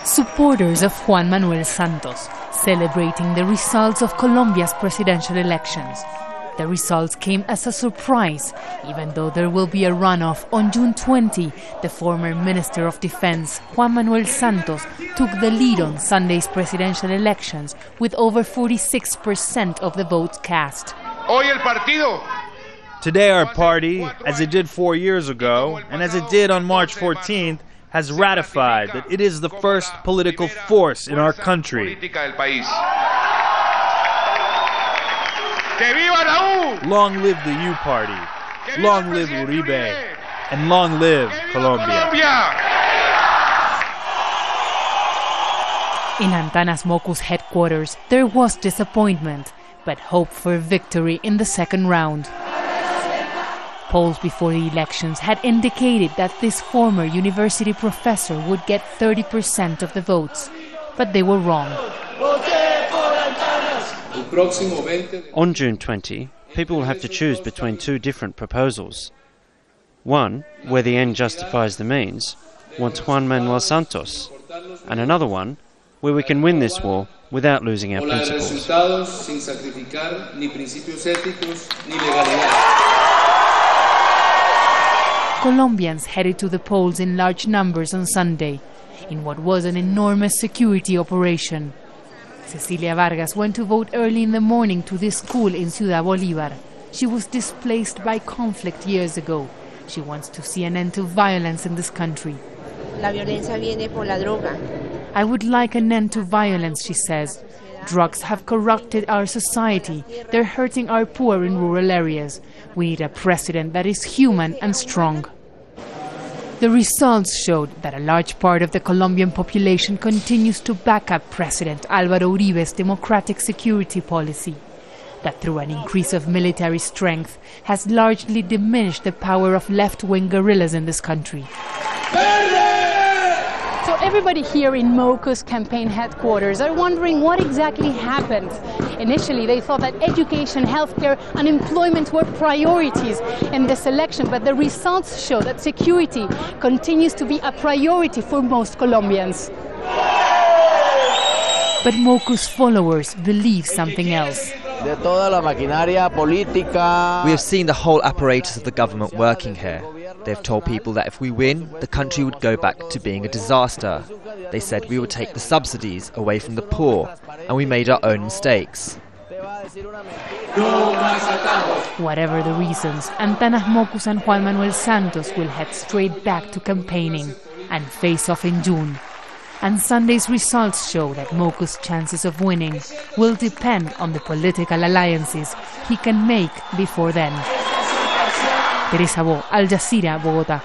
Supporters of Juan Manuel Santos celebrating the results of Colombia's presidential elections. The results came as a surprise, even though there will be a runoff on June 20. The former Minister of Defense, Juan Manuel Santos, took the lead on Sunday's presidential elections with over 46% of the votes cast. Today our party, as it did 4 years ago, and as it did on March 14th, has ratified that it is the first political force in our country. Long live the U Party, long live Uribe, and long live Colombia. In Antanas Mockus headquarters, there was disappointment, but hope for victory in the second round. Polls before the elections had indicated that this former university professor would get 30% of the votes, but they were wrong. On June 20, people will have to choose between two different proposals. One, where the end justifies the means, wants Juan Manuel Santos, and another one, where we can win this war without losing our principles. Colombians headed to the polls in large numbers on Sunday, in what was an enormous security operation. Cecilia Vargas went to vote early in the morning to this school in Ciudad Bolívar. She was displaced by conflict years ago. She wants to see an end to violence in this country. I would like an end to violence, she says. Drugs have corrupted our society. They're hurting our poor in rural areas. We need a president that is human and strong. The results showed that a large part of the Colombian population continues to back up President Álvaro Uribe's democratic security policy, that through an increase of military strength has largely diminished the power of left-wing guerrillas in this country. So everybody here in Mockus campaign headquarters are wondering what exactly happened. Initially, they thought that education, healthcare, and employment were priorities in this election, but the results show that security continues to be a priority for most Colombians. But Mockus followers believe something else. We have seen the whole apparatus of the government working here. They've told people that if we win, the country would go back to being a disaster. They said we would take the subsidies away from the poor, and we made our own mistakes. Whatever the reasons, Antanas Mockus and Juan Manuel Santos will head straight back to campaigning and face off in June. And Sunday's results show that Mockus' chances of winning will depend on the political alliances he can make before then. Teresa, Jazeera, Bogota.